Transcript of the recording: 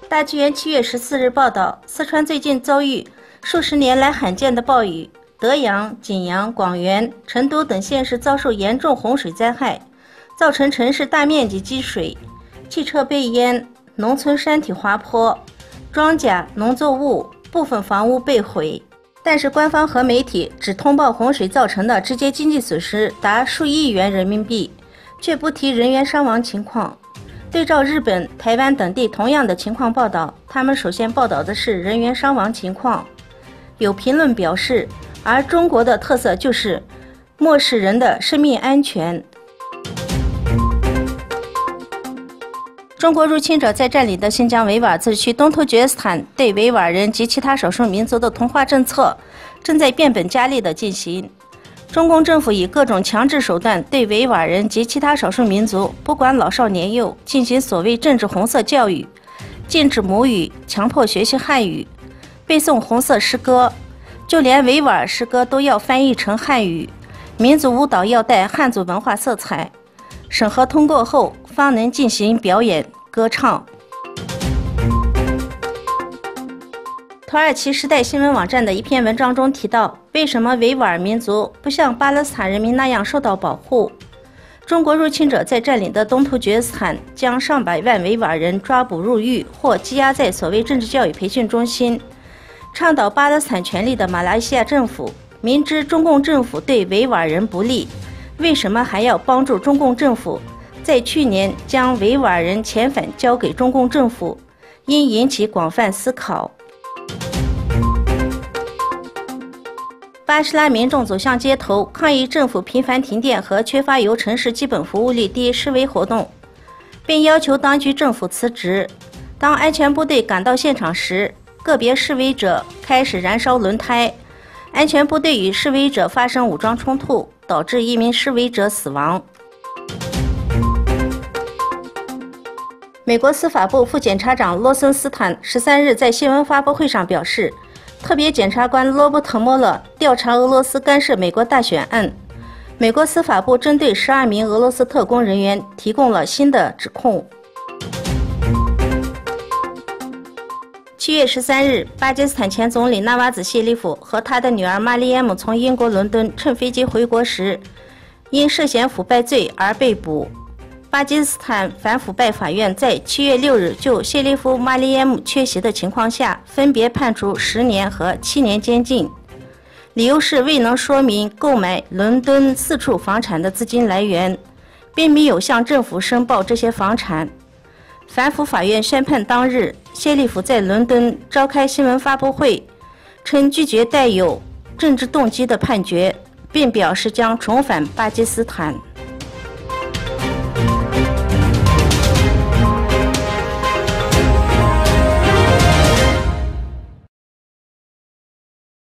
大纪元7月14日报道，四川最近遭遇数十年来罕见的暴雨，德阳、锦阳、广元、成都等县市遭受严重洪水灾害，造成城市大面积积水，汽车被淹，农村山体滑坡，庄稼、农作物、部分房屋被毁。但是官方和媒体只通报洪水造成的直接经济损失达数亿元人民币，却不提人员伤亡情况。对照日本、台湾等地同样的情况报道，他们首先报道的是人员伤亡情况。有评论表示，而中国的特色就是漠视人的生命安全。中国入侵者在占领的新疆维吾尔自治区东突厥斯坦对维吾尔人及其他少数民族的同化政策正在变本加厉地进行。中共政府以各种强制手段对维吾尔人及其他少数民族，不管老少年幼，进行所谓政治红色教育，禁止母语，强迫学习汉语，背诵红色诗歌，就连维吾尔诗歌都要翻译成汉语，民族舞蹈要带汉族文化色彩，审核通过后方能进行表演歌唱。土耳其时代新闻网站的一篇文章中提到，为什么维吾尔民族不像巴勒斯坦人民那样受到保护？中国入侵者在占领的东突厥斯坦将上百万维吾尔人抓捕入狱或羁押在所谓政治教育培训中心。倡导巴勒斯坦权利的马来西亚政府明知中共政府对维吾尔人不利，为什么还要帮助中共政府在去年将维吾尔人遣返交给中共政府，应引起广泛思考。巴士拉民众走向街头，抗议政府频繁停电和缺乏由城市基本服务率低示威活动，并要求当局政府辞职。当安全部队赶到现场时，个别示威者开始燃烧轮胎，安全部队与示威者发生武装冲突，导致一名示威者死亡。美国司法部副检察长罗森斯坦13日在新闻发布会上表示，特别检察官罗伯特·莫勒调查俄罗斯干涉美国大选案。美国司法部针对12名俄罗斯特工人员提供了新的指控。7月13日，巴基斯坦前总理纳瓦兹谢利夫和他的女儿玛丽安姆从英国伦敦乘飞机回国时，因涉嫌腐败罪而被捕。巴基斯坦反腐败法院在7月6日就谢利夫、玛丽安姆缺席的情况下，分别判处10年和7年监禁，理由是未能说明购买伦敦4处房产的资金来源，并没有向政府申报这些房产。反腐法院宣判当日，谢利夫在伦敦召开新闻发布会，称拒绝带有政治动机的判决，并表示将重返巴基斯坦。